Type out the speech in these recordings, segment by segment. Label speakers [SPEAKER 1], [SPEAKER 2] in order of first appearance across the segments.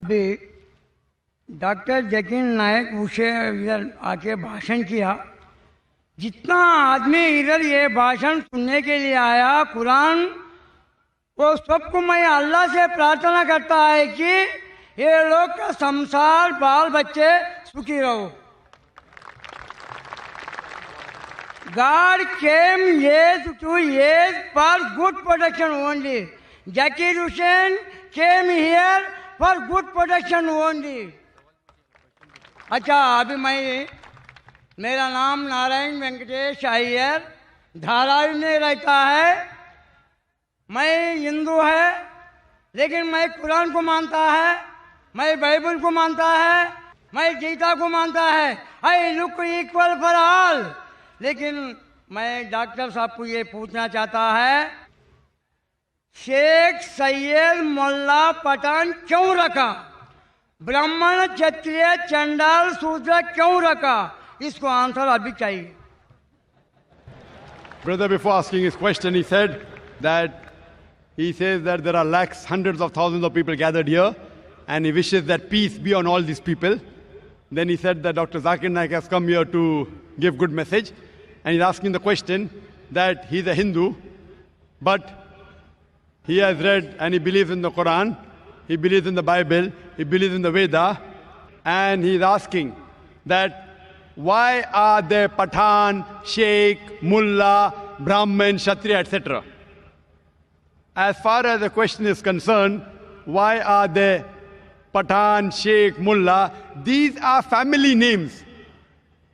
[SPEAKER 1] अभी डॉक्टर जकीर नायक उसे इधर आके भाषण किया। जितना आदमी इधर ये भाषण सुनने के लिए आया, कुरान वो सबको मैं अल्लाह से प्रार्थना करता है कि ये लोग का संसार बाल बच्चे सुखी रहो। God came years to years for good protection only. Zakir Hussain came here for good protection only. अच्छा, अभी मेरा नाम नारायण वेंकटेश अय्यर, धारावी में रहता है। मैं हिंदू है, लेकिन मैं कुरान को मानता है, मैं बाइबल को मानता है, मैं गीता को मानता है। I look equal for all. लेकिन मैं डॉक्टर साहब को ये पूछना चाहता है, शेख सैयद मोल्ला पठान क्यों रखा? ब्राह्मण क्षत्रिय चंडाल शूद्र क्यों रखा? इसको आंसर अभी चाहिए।
[SPEAKER 2] Brother, before asking his question, he says that there are lakhs, hundreds of thousands of people gathered here, and he wishes that peace be on all these people. Then he said that Dr. Zakir Naik has come here to give good message, and he's asking the question that he's a Hindu, but he has read and he believes in the Quran, he believes in the Bible, he believes in the Veda, and he's asking that why are there Pathan, Sheikh, Mullah, Brahmin, Kshatriya, etc.? As far as the question is concerned, why are there Pathan, Sheikh, Mullah? These are family names.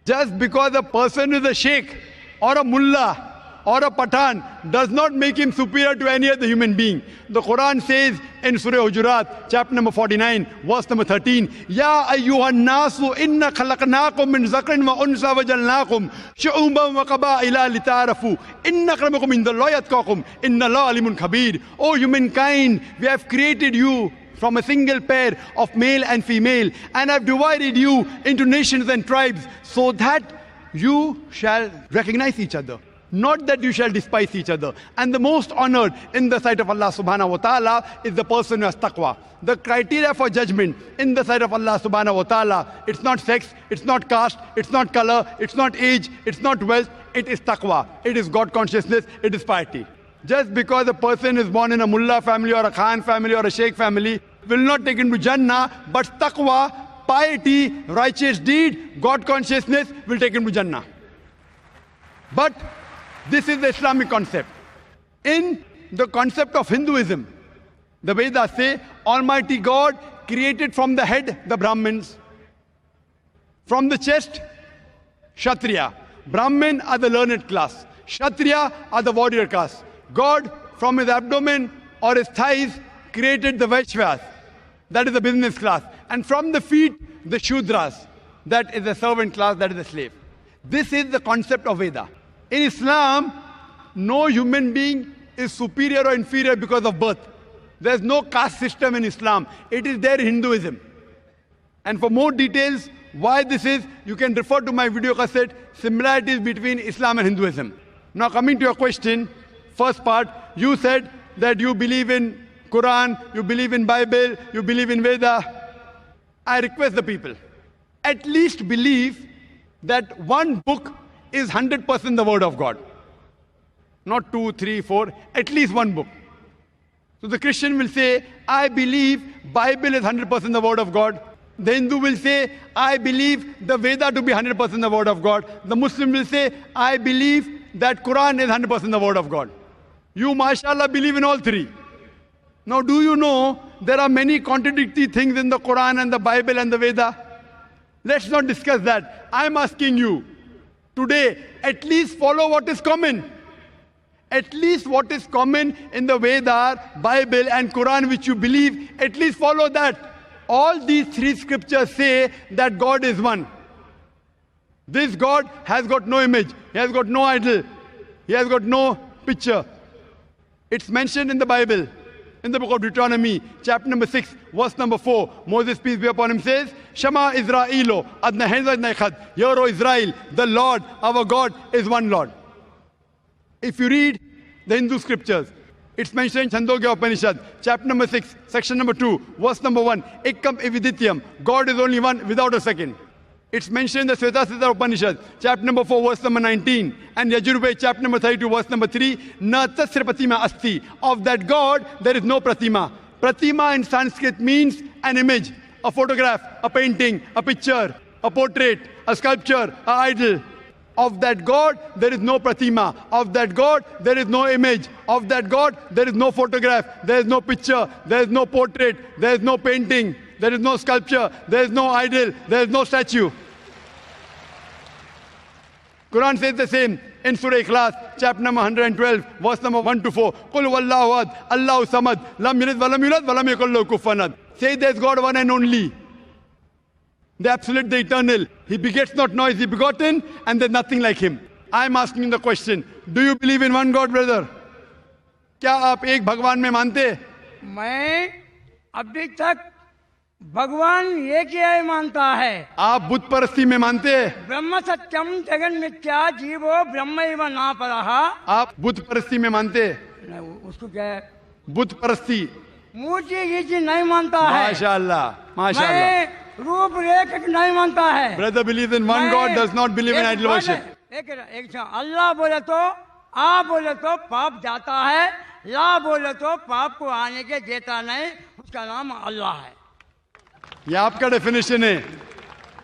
[SPEAKER 2] Just because a person is a Sheikh or a Mullah or a Pathan does not make him superior to any other human being. The Quran says in Surah Hujurat, chapter number 49, verse number 13, Ya ayyuhan nasu inna khalaqnakum min zakrin wa unsa wa jalnakum shu'uban wa qaba'ila litarafu inna akramakum indallahi atqakum inna Allaha alimun khabir. O humankind, we have created you from a single pair of male and female, and have divided you into nations and tribes so that you shall recognize each other, not that you shall despise each other. And the most honored in the sight of Allah subhanahu wa ta'ala is the person who has taqwa. The criteria for judgment in the sight of Allah subhanahu wa ta'ala, it's not sex, it's not caste, it's not color, it's not age, it's not wealth, it is taqwa. It is God consciousness, it is piety. Just because a person is born in a mullah family or a khan family or a sheikh family will not take him to Jannah, but taqwa, piety, righteous deed, God consciousness will take him to Jannah. But this is the Islamic concept. In the concept of Hinduism, the Vedas say Almighty God created from the head the Brahmins, from the chest Kshatriya. Brahmin are the learned class, Kshatriya are the warrior class. God from his abdomen or his thighs created the Vaishyas, that is the business class, and from the feet the Shudras, that is the servant class, that is the slave. This is the concept of Veda. In Islam, no human being is superior or inferior because of birth. There is no caste system in Islam. It is there in Hinduism. And for more details why this is, you can refer to my video cassette, Similarities Between Islam and Hinduism. Now coming to your question, first part, you said that you believe in Quran, you believe in Bible, you believe in Veda. I request the people, at least believe that one book is 100% the word of God. Not 2, 3, 4, at least one book. So the Christian will say, I believe Bible is 100% the word of God. The Hindu will say, I believe the Veda to be 100% the word of God. The Muslim will say, I believe that Quran is 100% the word of God. You, mashallah, believe in all three. Now, do you know there are many contradictory things in the Quran and the Bible and the Veda? Let's not discuss that. I'm asking you today, at least follow what is common. At least what is common in the Veda, Bible and Quran which you believe, at least follow that. All these three scriptures say that God is one. This God has got no image. He has got no idol. He has got no picture. It's mentioned in the Bible. In the book of Deuteronomy, chapter number 6, verse number 4, Moses, peace be upon him, says, Shema Israelo, Adna Henzad Nechad, Hear, O Israel, the Lord, our God, is one Lord. If you read the Hindu scriptures, It's mentioned in Chandogya Upanishad, chapter number 6, section number 2, verse number 1. Ekam evidityam. God is only one without a second. It's mentioned in the Svetasita Upanishad, chapter number 4, verse number 19. And Yajurveda, chapter number 32, verse number 3. Na tasya pratima asti. Of that God, there is no pratima. Pratima in Sanskrit means an image, a photograph, a painting, a picture, a portrait, a sculpture, an idol. Of that God, there is no pratima. Of that God, there is no image. Of that God, there is no photograph. There is no picture. There is no portrait. There is no painting. There is no sculpture. There is no idol. There is no statue. Quran says the same in Surah Ikhlas, chapter number 112, verse number 1 to 4. Qul huwallahu ahad, Allahu samad, lam yalid wa lam yulad wa lam yakul lahu kufuwan ahad. Say there is God one and only. The absolute, the eternal. He begets not, nor is he begotten, and there's nothing like him. I'm asking the question, do you believe in one God, brother? क्या आप एक भगवान में मानते हैं?
[SPEAKER 1] मैं अभी तक भगवान एक ही मानता है।
[SPEAKER 2] आप बुद्ध परस्ती में मानते हैं?
[SPEAKER 1] ब्रह्म सत्यम जगन मिथ्या जीवो ब्रह्मैव न परः।
[SPEAKER 2] आप बुद्ध परस्ती में मानते हैं?
[SPEAKER 1] उसको क्या है?
[SPEAKER 2] बुद्ध परस्ती।
[SPEAKER 1] मूर्ति ये चीज नहीं मानता है।
[SPEAKER 2] माशाअल्लाह, माशाअल्लाह।
[SPEAKER 1] मैं रूप रेख नहीं मानता है।
[SPEAKER 2] Brother believes in one God, does not believe in idol worship.
[SPEAKER 1] एक अल्लाह बोले तो आ बोले तो पाप जाता है, ला बोले तो पाप को आने के देता नहीं, उसका नाम अल्लाह है।
[SPEAKER 2] ये आपका डेफिनेशन है,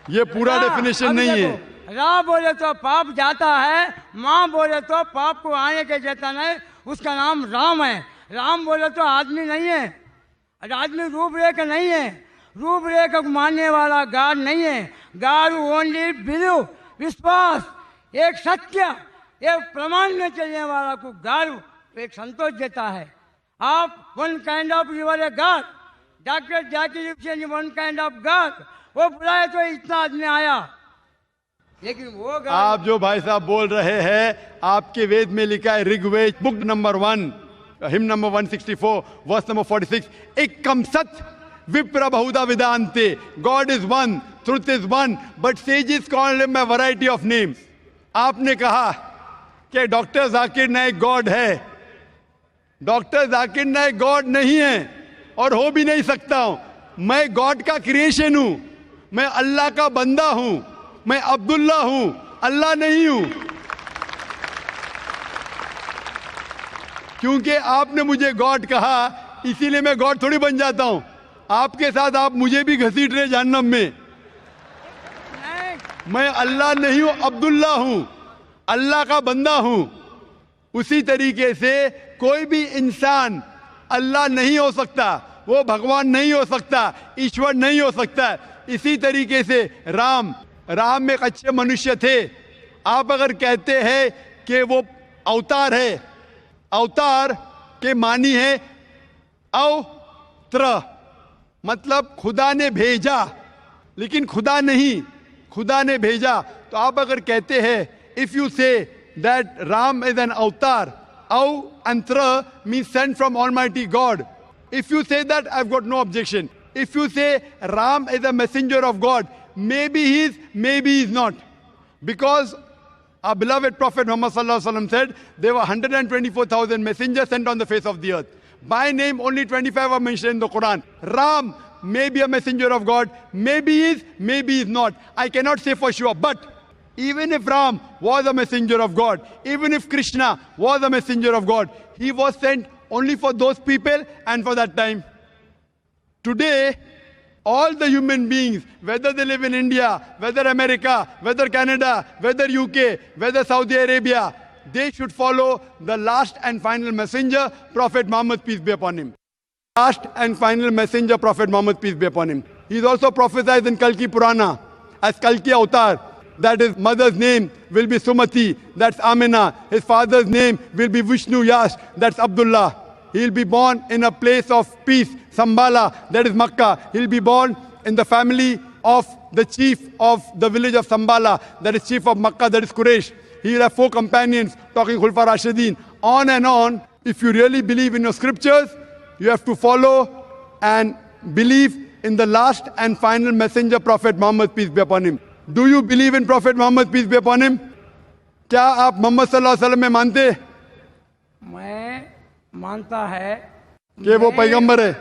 [SPEAKER 2] ये पूरा डेफिनेशन नहीं है।
[SPEAKER 1] रा बोले तो पाप जाता है, माँ बोले तो पाप को आने के देता नहीं, उसका नाम राम है। राम बोले तो आदमी नहीं है, आदमी रूपरेखा नहीं है, रूपरेखा को मानने वाला गॉड नहीं है। गॉड ओनली बिलीव, विश्वास, एक सत्य, एक प्रमाण में चलने वाला को गॉड एक संतोष देता है। आप one kind of you're a god, doctor Zakir Hussain one kind of god, वो बुलाए तो इतना आदमी आया, लेकिन वो
[SPEAKER 2] आप जो भाई साहब बोल रहे हैं, आपके वेद में लिखा है, Rigveda book number 1, hymn number 164, verse number 46, एकम सत विप्र बहुधा विदांते, God is one, truth is one, but sages call him a variety of names. आपने कहा कि डॉक्टर जाकिर नाइक गॉड है। डॉक्टर जाकिर नाइक गॉड नहीं है और हो भी नहीं सकता हूं। मैं गॉड का क्रिएशन हूं, मैं अल्लाह का बंदा हूं, मैं अब्दुल्ला हूं, अल्लाह नहीं हूं। क्योंकि आपने मुझे गॉड कहा, इसीलिए मैं गॉड थोड़ी बन जाता हूं। आपके साथ आप मुझे भी घसीट रहे जहन्नम में। मैं अल्लाह नहीं हूं, अब्दुल्ला हूं, अल्लाह का बंदा हूं। उसी तरीके से कोई भी इंसान अल्लाह नहीं हो सकता, वो भगवान नहीं हो सकता, ईश्वर नहीं हो सकता। इसी तरीके से राम एक अच्छे मनुष्य थे। आप अगर कहते हैं कि वो अवतार है, अवतार के मानी है अवत्र, मतलब खुदा ने भेजा, लेकिन खुदा नहीं, खुदा ने भेजा। तो आप अगर कहते हैं, if you say that Ram is an avatar, अवंत्र means sent from almighty God, if you say that, I've got no objection. If you say Ram is a messenger of God, maybe he is, maybe he is not, because our beloved Prophet Muhammad sallallahu alaihi wasallam said there were 124,000 messengers sent on the face of the earth. By name only 25 are mentioned in the Quran. Ram may be a messenger of God, maybe he is, maybe he is not. I cannot say for sure, but even if Ram was a messenger of God, even if Krishna was a messenger of God, he was sent only for those people and for that time. Today, all the human beings, whether they live in India, whether America, whether Canada, whether UK, whether Saudi Arabia, they should follow the last and final messenger, Prophet Muhammad, peace be upon him. Last and final messenger, Prophet Muhammad, peace be upon him. He is also prophesied in Kalki Purana as Kalki Avatar, that his mother's name will be Sumati, that's Amina. His father's name will be Vishnu Yash, that's Abdullah. He'll be born in a place of peace, Sambala, that is Makkah. He'll be born in the family of the chief of the village of Sambala, that is chief of Makkah, that is Quraysh. He'll have 4 companions, talking Khulfa Rashidin, on and on. If you really believe in your scriptures, you have to follow and believe in the last and final messenger, Prophet Muhammad, peace be upon him. Do you believe in Prophet Muhammad, peace be upon him? क्या आप मोहम्मद सल्लल्लाहु अलैहि वसल्लम में मानते?
[SPEAKER 1] मानता है
[SPEAKER 2] कि वो पैगंबर है?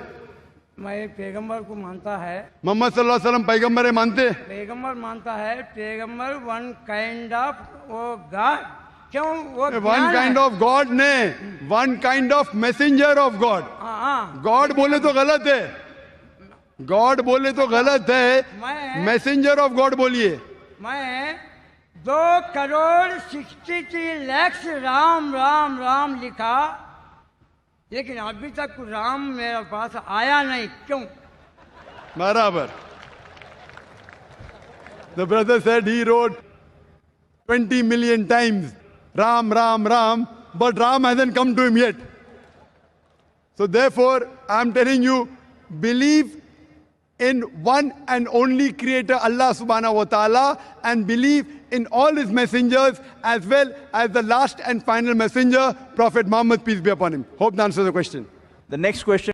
[SPEAKER 1] मैं पैगंबर को मानता है।
[SPEAKER 2] मोहम्मद सल्लल्लाहु अलैहि वसल्लम पैगंबर है, मानते?
[SPEAKER 1] पैगंबर मानता है। पैगंबर वन काइंड ऑफ वो गॉड, क्यों वो
[SPEAKER 2] वन काइंड ऑफ गॉड ने, one kind of messenger of God. God बोले तो गलत है, गॉड बोले तो गलत है, मैसेंजर ऑफ गॉड बोलिए।
[SPEAKER 1] मैं 2,63,00,000 राम राम राम लिखा, लेकिन अभी तक राम मेरे पास आया नहीं, क्यों?
[SPEAKER 2] बराबर। The brother said he wrote 20 million times Ram, Ram, Ram, but Ram hasn't come to him yet. So therefore, I'm telling you, believe in one and only creator Allah subhanahu wa ta'ala, and believe in all his messengers as well as the last and final messenger, Prophet Muhammad, peace be upon him. Hope that answers the question.
[SPEAKER 3] The next question